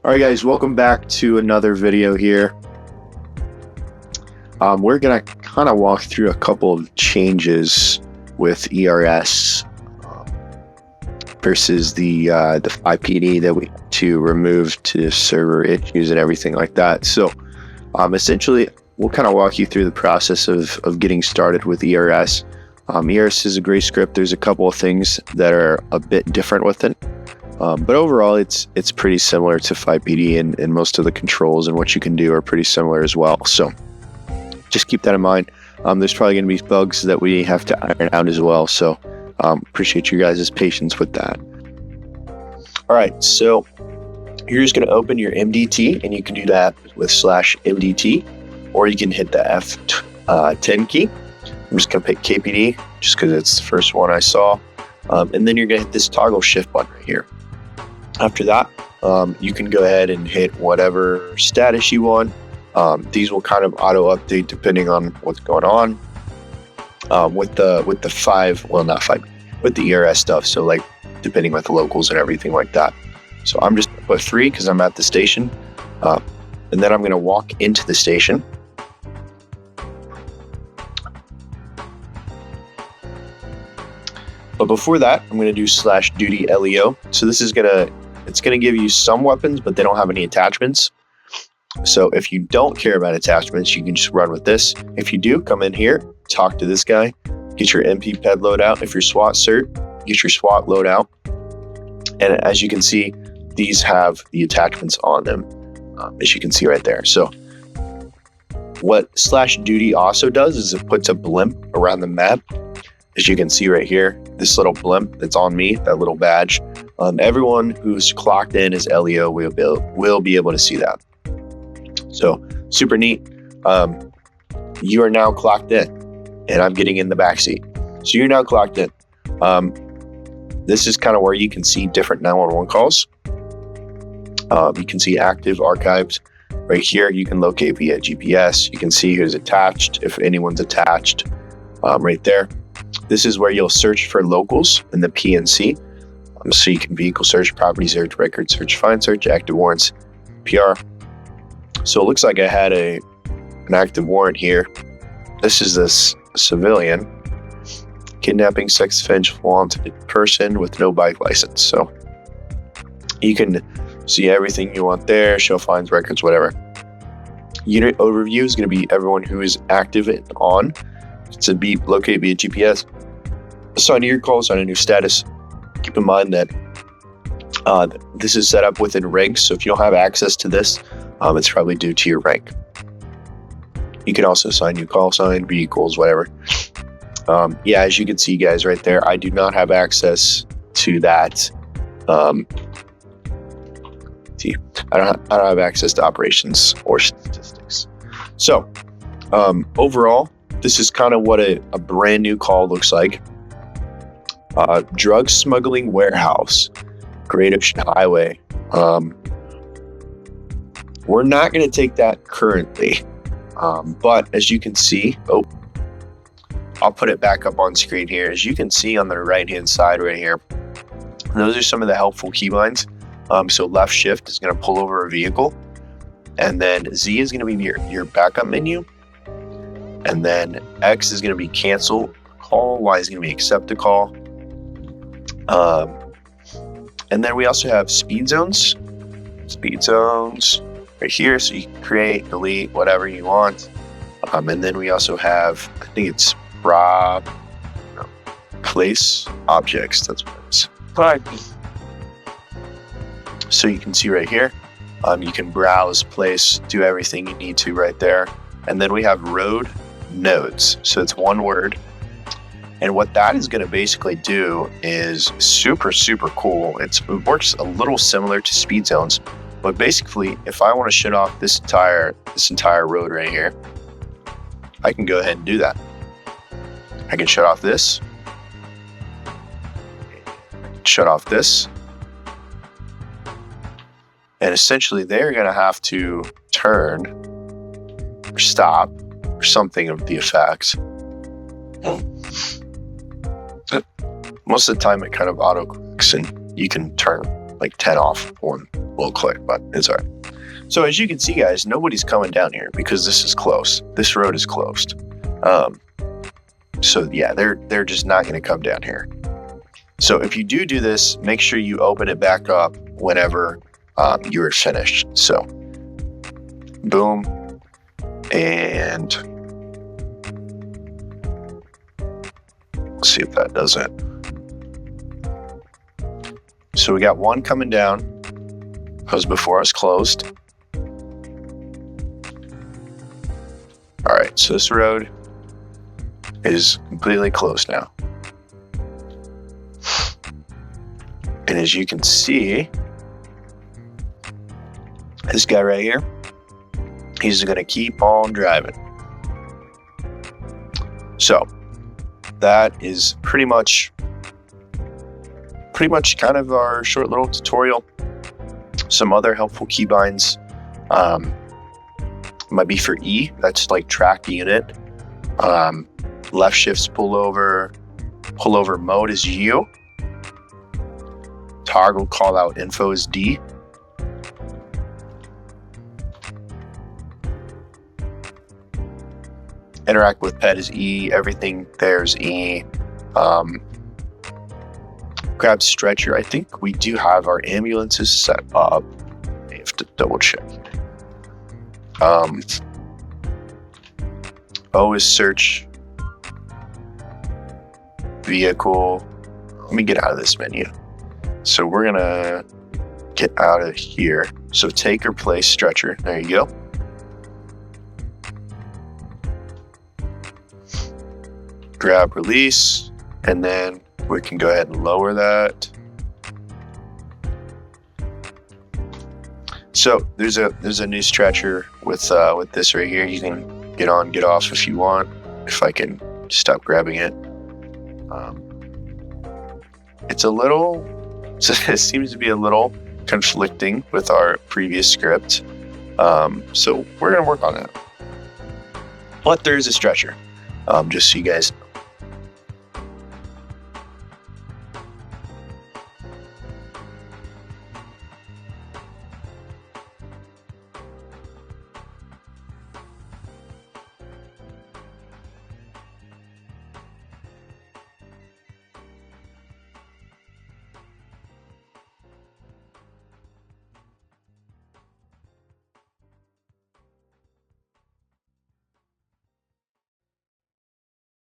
Alright guys, welcome back to another video here. We're going to kind of walk through a couple of changes with ERS versus the FivePD that we had to remove to server issues and everything like that. So essentially, we'll kind of walk you through the process of getting started with ERS. ERS is a great script. There's a couple of things that are a bit different with it. But overall, it's pretty similar to FivePD, and most of the controls and what you can do are pretty similar as well. So just keep that in mind. There's probably going to be bugs that we have to iron out as well. So appreciate you guys' patience with that. All right, so you're just going to open your MDT, and you can do that with /MDT, or you can hit the F10 key. I'm just going to pick KPD just because it's the first one I saw. And then you're going to hit this toggle shift button right here. After that, you can go ahead and hit whatever status you want. These will kind of auto update depending on what's going on with the with the ERS stuff. So like depending with the locals and everything like that. So I'm just going to put 3 because I'm at the station. And then I'm going to walk into the station. But before that, I'm going to do /duty LEO. So this is it's going to give you some weapons, but they don't have any attachments. So if you don't care about attachments, you can just run with this. If you do, come in here, talk to this guy, get your MP ped loadout. If you're SWAT cert, get your SWAT loadout. And as you can see, these have the attachments on them, as you can see right there. So what /duty also does is it puts a blimp around the map. As you can see right here, this little blimp that's on me, that little badge, everyone who's clocked in as LEO will be able to see that. So super neat. You are now clocked in, and I'm getting in the back seat. So you're now clocked in. This is kind of where you can see different 911 calls. You can see active, archived. Right here, you can locate via GPS. You can see who's attached, if anyone's attached, right there. This is where you'll search for locals in the PNC. So you can vehicle search, property search, record search, find search, active warrants, PR. So it looks like I had an active warrant here. This is this civilian. Kidnapping, sex offense, wanted person with no bike license. So you can see everything you want there, show fines, records, whatever. Unit overview is going to be everyone who is active and on. To be located via GPS. Assign your call, assign a new status. Keep in mind that this is set up within ranks, so if you don't have access to this, it's probably due to your rank. You can also assign new call sign, vehicles, whatever. Yeah, as you can see, guys, right there, I do not have access to that. I don't have access to operations or statistics. So overall, this is kind of what a brand new call looks like. Drug smuggling warehouse, Great Ocean Highway. We're not going to take that currently. But as you can see, I'll put it back up on screen here. As you can see on the right-hand side right here, those are some of the helpful keybinds. So left shift is going to pull over a vehicle. And then Z is going to be your backup menu. And then X is going to be cancel call. Y is going to be accept a call. And then we also have speed zones. Speed zones right here. So you can create, delete, whatever you want. And then we also have, I think it's place objects. That's what it is. Fine. So you can see right here. You can browse, place, do everything you need to right there. And then we have road nodes. So it's one word. And what that is going to basically do is super, super cool. It works a little similar to speed zones, but basically if I want to shut off this entire road right here, I can go ahead and do that. I can shut off this, shut off this, and essentially they're going to have to turn or stop or something of the effect. Most of the time it kind of auto clicks and you can turn like 10 off on little click, but it's all right. So as you can see, guys, nobody's coming down here because this is closed. This road is closed. So yeah, they're just not going to come down here. So if you do this, make sure you open it back up whenever you're finished. So boom, and let's see if that does it. So we got one coming down because before it was closed. All right, so this road is completely closed now. And as you can see, this guy right here, he's going to keep on driving. So that is pretty much kind of our short little tutorial. Some other helpful keybinds might be for E, that's like track the unit. Left shift's pullover mode is U. Toggle callout info is D. Interact with pet is E. Everything there's E. Grab stretcher. I think we do have our ambulances set up. I have to double check. O is search vehicle. Let me get out of this menu. So we're gonna get out of here. So take or place stretcher. There you go. Grab release, and then we can go ahead and lower that. So there's a new stretcher with this right here. You can get on, get off if you want. If I can stop grabbing it. It seems to be a little conflicting with our previous script. So we're gonna work on that. But there is a stretcher, just so you guys know.